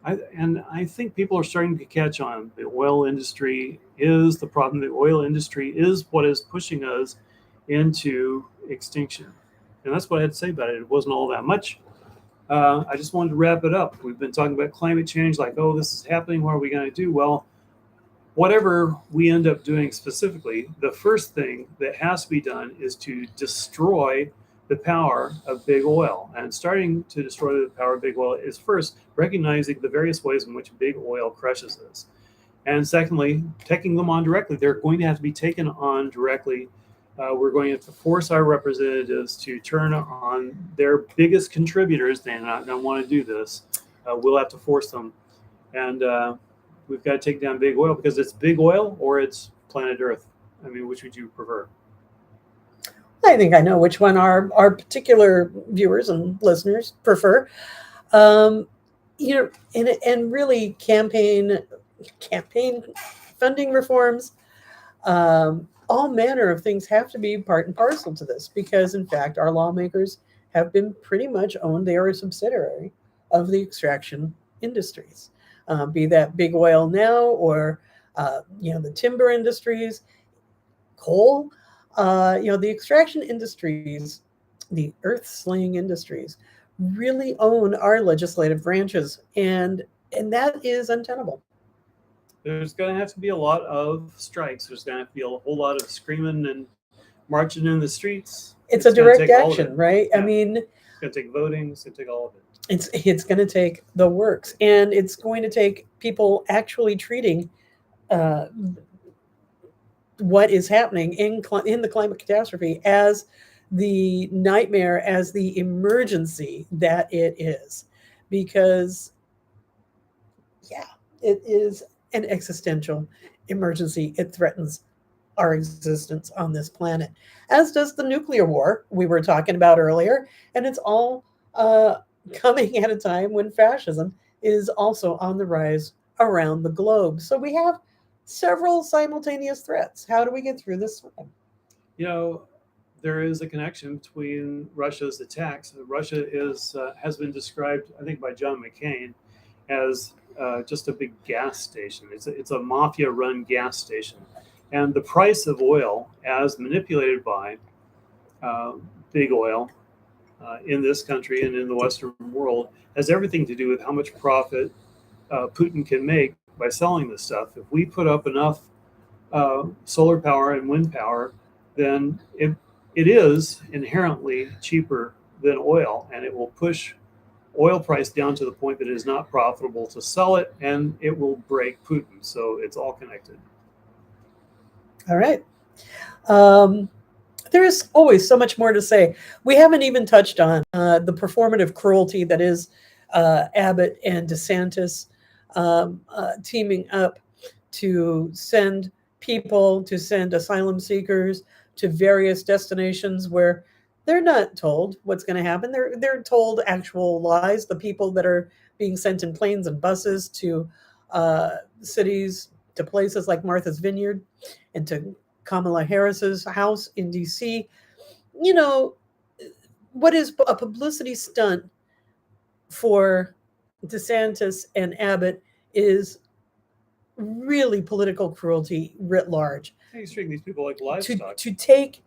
A: I think people are starting to catch on. The oil industry is the problem. The oil industry is what is pushing us into extinction. And that's what I had to say about it. It wasn't all that much. I just wanted to wrap it up. We've been talking about climate change, like, oh, this is happening. What are we going to do? Well, whatever we end up doing specifically, the first thing that has to be done is to destroy the power of big oil. And starting to destroy the power of big oil is first recognizing the various ways in which big oil crushes us. And secondly, taking them on directly. They're going to have to be taken on directly. We're going to have to force our representatives to turn on their biggest contributors. They're not going to want to do this. We'll have to force them. And we've got to take down big oil because it's big oil or it's planet Earth. I mean, which would you prefer?
B: I think I know which one our particular viewers and listeners prefer. And really campaign funding reforms, all manner of things have to be part and parcel to this because, in fact, our lawmakers have been pretty much owned. They are a subsidiary of the extraction industries, be that big oil now or, the timber industries, coal, the extraction industries, the earth slaying industries really own our legislative branches. And that is untenable.
A: There's going to have to be a lot of strikes. There's going to have to be a whole lot of screaming and marching in the streets.
B: It's a direct action, right?
A: Yeah.
B: I mean,
A: it's going to take voting. It's going to take all of it.
B: It's going to take the works, and it's going to take people actually treating what is happening in the climate catastrophe as the nightmare, as the emergency that it is, because it is an existential emergency. It threatens our existence on this planet, as does the nuclear war we were talking about earlier. And it's all coming at a time when fascism is also on the rise around the globe. So we have several simultaneous threats. How do we get through this time?
A: There is a connection between Russia's attacks. Russia has been described, I think, by John McCain as just a big gas station. It's a mafia-run gas station. And the price of oil, as manipulated by big oil in this country and in the Western world, has everything to do with how much profit Putin can make by selling this stuff. If we put up enough solar power and wind power, then it is inherently cheaper than oil, and it will push oil price down to the point that it is not profitable to sell it, and it will break Putin. So it's all connected.
B: All right. There is always so much more to say. We haven't even touched on the performative cruelty that is Abbott and DeSantis teaming up to send asylum seekers to various destinations where they're not told what's going to happen. They're told actual lies. The people that are being sent in planes and buses to cities, to places like Martha's Vineyard and to Kamala Harris's house in DC. What is a publicity stunt for DeSantis and Abbott is really political cruelty writ large.
A: He's treating these people like livestock.
B: To take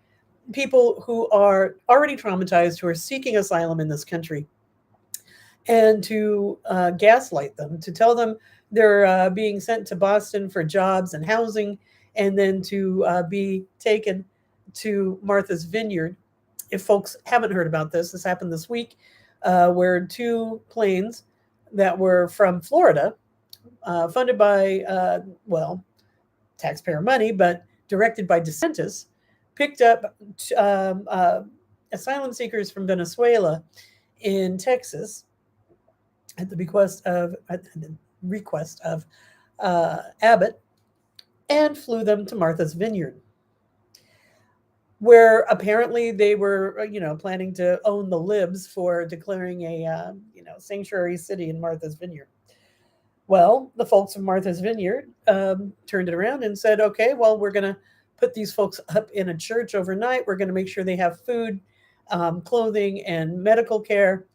B: people who are already traumatized, who are seeking asylum in this country, and to gaslight them, to tell them they're being sent to Boston for jobs and housing, and then to be taken to Martha's Vineyard. If folks haven't heard about this, this happened this week, where two planes that were from Florida, funded by, taxpayer money, but directed by DeSantis, picked up asylum seekers from Venezuela in Texas at the request of Abbott, and flew them to Martha's Vineyard, where apparently they were, planning to own the libs for declaring a, sanctuary city in Martha's Vineyard. Well, the folks of Martha's Vineyard turned it around and said, okay, well, we're going to put these folks up in a church overnight. We're going to make sure they have food, clothing, and medical care.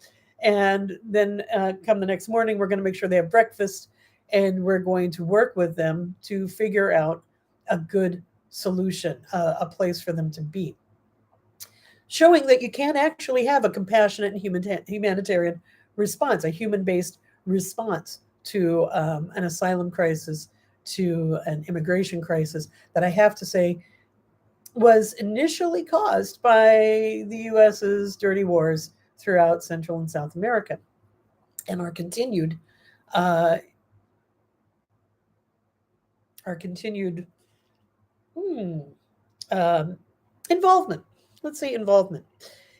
B: And then come the next morning, we're going to make sure they have breakfast, and we're going to work with them to figure out a good solution, a place for them to be. Showing that you can actually have a compassionate and humanitarian response, a human-based response to an asylum crisis, to an immigration crisis that I have to say was initially caused by the US's dirty wars throughout Central and South America, and our continued involvement. Let's say involvement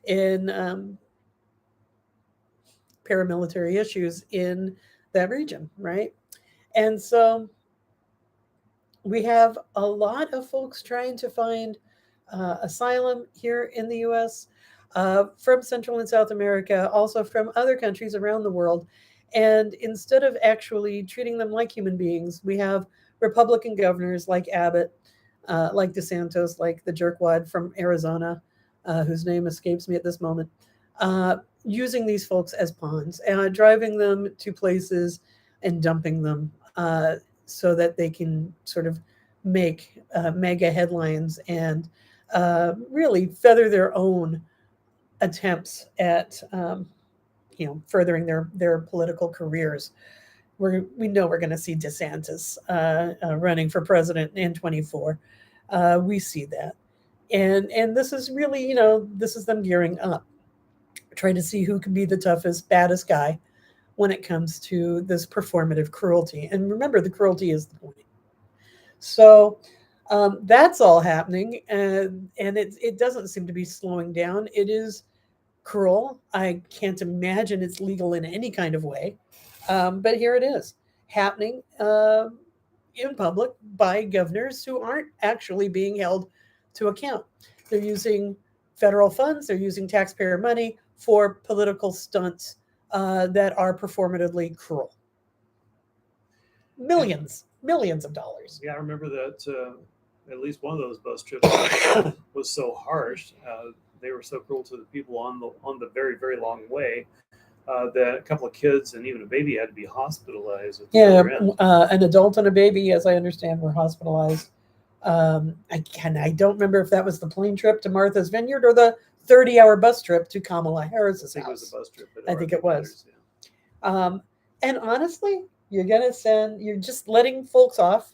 B: in paramilitary issues in that region, right? And so we have a lot of folks trying to find asylum here in the US, from Central and South America, also from other countries around the world. And instead of actually treating them like human beings, we have Republican governors like Abbott, like DeSantis, like the jerkwad from Arizona, whose name escapes me at this moment, using these folks as pawns, driving them to places and dumping them so that they can sort of make mega headlines and really feather their own attempts at furthering their political careers. We know we're going to see DeSantis running for president in 24. We see that, and this is really, this is them gearing up, trying to see who can be the toughest, baddest guy when it comes to this performative cruelty. And remember, the cruelty is the point. So that's all happening, and it doesn't seem to be slowing down. It is cruel. I can't imagine it's legal in any kind of way. But here it is, happening in public by governors who aren't actually being held to account. They're using federal funds, they're using taxpayer money for political stunts that are performatively cruel. Millions of dollars.
A: Yeah, I remember that at least one of those bus trips was so harsh. They were so cruel to the people on the very, very long way that a couple of kids and even a baby had to be hospitalized.
B: Yeah, an adult and a baby, as I understand, were hospitalized. I don't remember if that was the plane trip to Martha's Vineyard or the 30-hour bus trip to Kamala Harris's house.
A: I think it was a bus trip.
B: I think it was.
A: Yeah.
B: And honestly, you're just letting folks off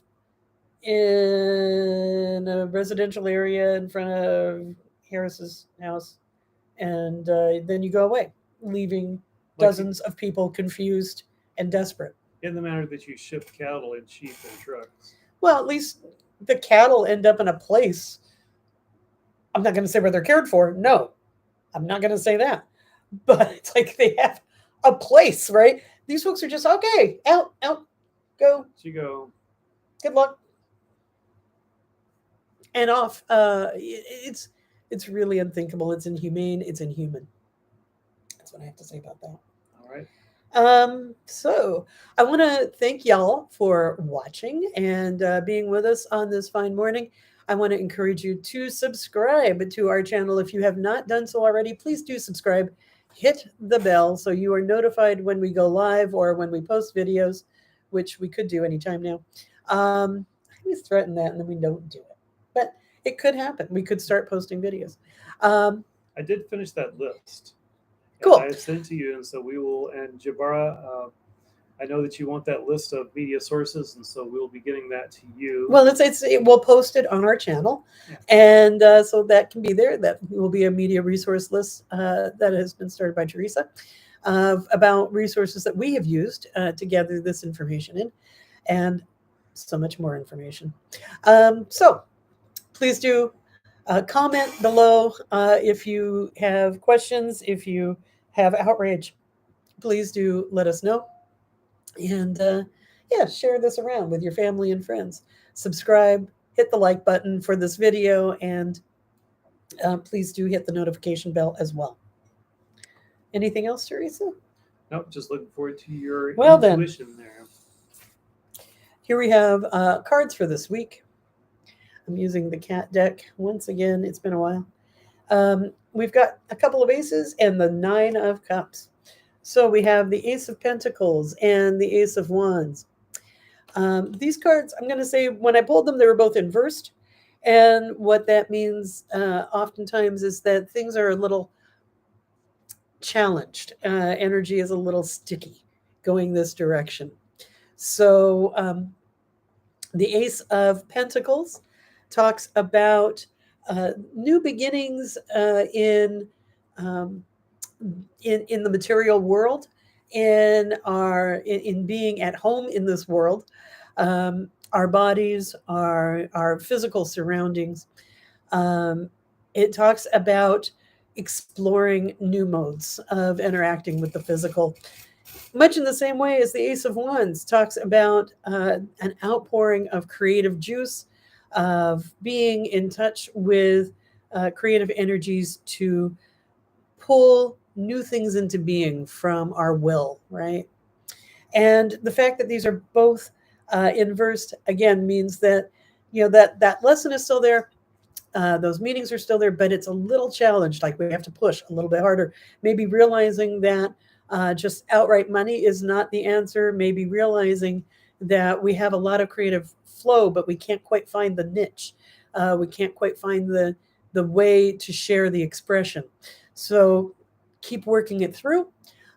B: in a residential area in front of Harris's house, and then you go away, leaving dozens of people confused and desperate.
A: In the manner that you ship cattle and sheep and trucks.
B: Well, at least the cattle end up in a place. I'm not going to say where they're cared for. No, I'm not going to say that. But it's like they have a place, right? These folks are just, okay, out, go.
A: You go.
B: Good luck. And off. It's really unthinkable. It's inhumane. It's inhuman. That's what I have to say about that.
A: All right.
B: So I want to thank y'all for watching and being with us on this fine morning. I want to encourage you to subscribe to our channel. If you have not done so already, please do subscribe. Hit the bell so you are notified when we go live or when we post videos, which we could do anytime now. I always threaten that and then we don't do it. But it could happen. We could start posting videos.
A: I did finish that list.
B: Cool.
A: I sent it to you, and so we will. And Jabara, I know that you want that list of media sources, and so we'll be getting that to you.
B: Well, we'll post it on our channel, yeah. And so that can be there. That will be a media resource list that has been started by Theresa about resources that we have used to gather this information in, and so much more information. So please do Comment below if you have questions, if you have outrage. Please do let us know. And yeah, share this around with your family and friends. Subscribe, hit the like button for this video, and please do hit the notification bell as well. Anything else, Theresa?
A: Nope, just looking forward to your
B: Well, then.
A: intuition there.
B: Here we have cards for this week. I'm using the cat deck once again. It's been a while. We've got a couple of aces and the 9 of cups. So we have the Ace of Pentacles and the Ace of Wands. These cards, I'm going to say, when I pulled them, they were both inversed. And what that means oftentimes is that things are a little challenged. Energy is a little sticky going this direction. So the Ace of Pentacles talks about new beginnings in the material world, in being at home in this world, our bodies, our physical surroundings. It talks about exploring new modes of interacting with the physical, much in the same way as the Ace of Wands talks about an outpouring of creative juice, of being in touch with creative energies to pull new things into being from our will, right? And the fact that these are both inversed again means that that lesson is still there. Those meanings are still there, but it's a little challenged. Like we have to push a little bit harder. Maybe realizing that just outright money is not the answer. Maybe realizing that we have a lot of creative flow, but we can't quite find the niche. We can't quite find the way to share the expression. So keep working it through.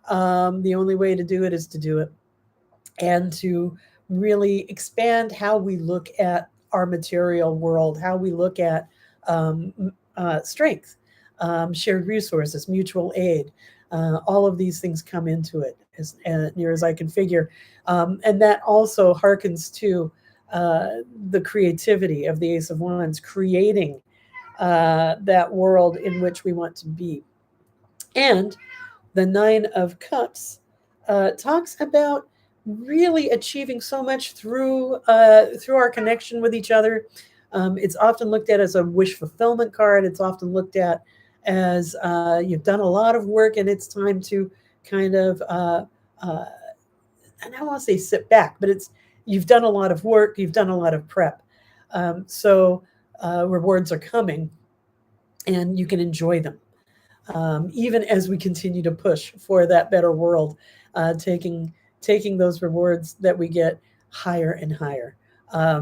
B: The only way to do it is to do it, and to really expand how we look at our material world, how we look at strength, shared resources, mutual aid. All of these things come into it as near as I can figure. And that also harkens to the creativity of the Ace of Wands, creating that world in which we want to be. And the 9 of Cups talks about really achieving so much through our connection with each other. It's often looked at as a wish fulfillment card. It's often looked at as you've done a lot of work and it's time to kind of, I don't want to say sit back, but you've done a lot of work, you've done a lot of prep. So rewards are coming and you can enjoy them. Even as we continue to push for that better world, taking those rewards that we get higher and higher,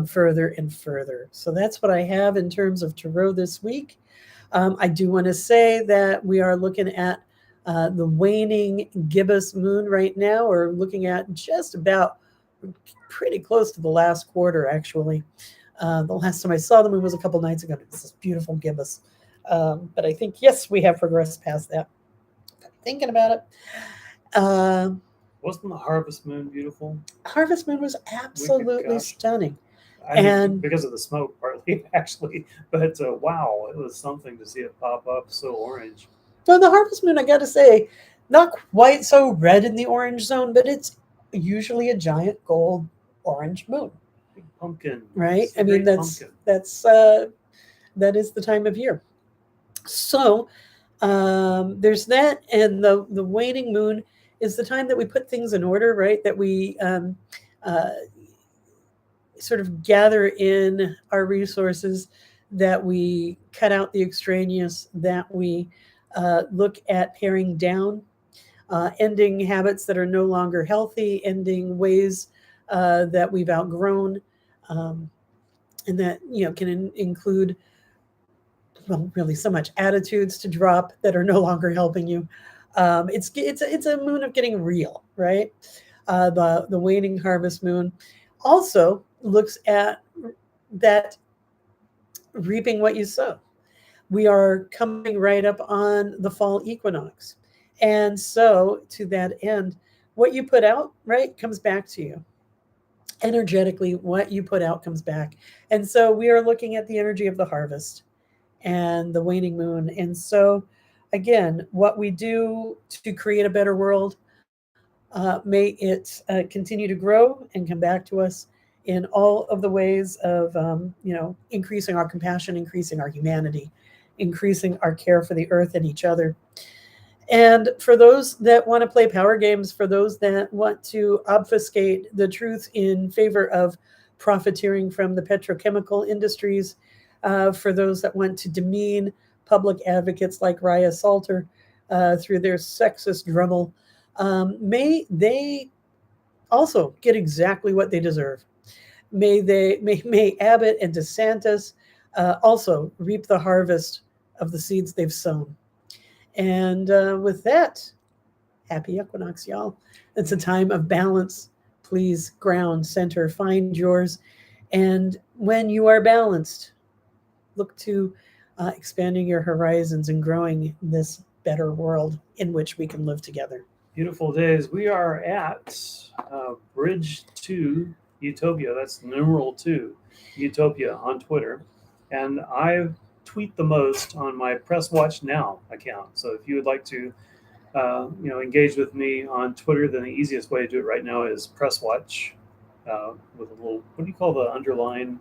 B: further and further. So that's what I have in terms of tarot this week. I do want to say that we are looking at the waning gibbous moon right now. We're looking at just about pretty close to the last quarter, actually. The last time I saw the moon was a couple nights ago. It's this beautiful gibbous. But I think, yes, we have progressed past that. Thinking about it.
A: Wasn't the harvest moon beautiful?
B: Harvest moon was absolutely stunning.
A: I mean, because of the smoke, partly, actually. But wow, it was something to see it pop up so orange.
B: Well, the harvest moon, I got to say, not quite so red in the orange zone, but it's usually a giant gold orange moon.
A: Big pumpkin.
B: Right? I mean, that is the time of year. So there's that, and the waning moon is the time that we put things in order, right? That we sort of gather in our resources, that we cut out the extraneous, that we look at paring down, ending habits that are no longer healthy, ending ways that we've outgrown, and that can include, well, really so much attitudes to drop that are no longer helping you. It's a moon of getting real, right? The waning harvest moon also looks at that reaping what you sow. We are coming right up on the fall equinox. And so to that end, what you put out, right, comes back to you. Energetically, what you put out comes back. And so we are looking at the energy of the harvest. and the waning moon. And so, again, what we do to create a better world, may it continue to grow and come back to us in all of the ways of, increasing our compassion, increasing our humanity, increasing our care for the earth and each other. And for those that want to play power games, for those that want to obfuscate the truth in favor of profiteering from the petrochemical industries, for those that want to demean public advocates like Raya Salter through their sexist drummel, may they also get exactly what they deserve. May Abbott and DeSantis also reap the harvest of the seeds they've sown. And with that, happy equinox, y'all. It's a time of balance. Please ground, center, find yours. And when you are balanced, look to expanding your horizons and growing this better world in which we can live together.
A: Beautiful days. We are at Bridge to Utopia. That's numeral 2, Utopia on Twitter. And I tweet the most on my Press Watch Now account. So if you would like to engage with me on Twitter, then the easiest way to do it right now is Press Watch with a little, what do you call the underline?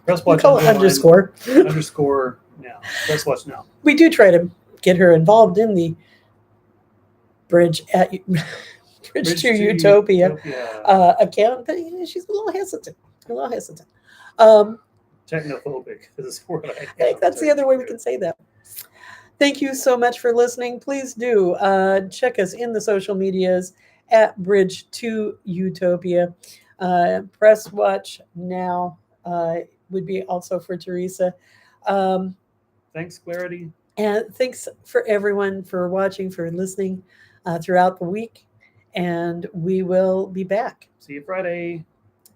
A: Press
B: We
A: Watch
B: call it underscore.
A: underscore now. Press Watch Now.
B: We do try to get her involved in the Bridge to Utopia account, but she's a little hesitant.
A: Technophobic is the word I
B: think that's the other way we can say that. Thank you so much for listening. Please do check us in the social medias at Bridge to Utopia. Press Watch Now would be also for Theresa.
A: Thanks, Clarity.
B: And thanks for everyone for watching, for listening throughout the week. And we will be back.
A: See you Friday.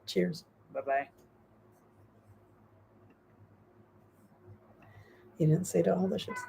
B: Cheers.
A: Bye-bye.
B: You didn't say to all the ships.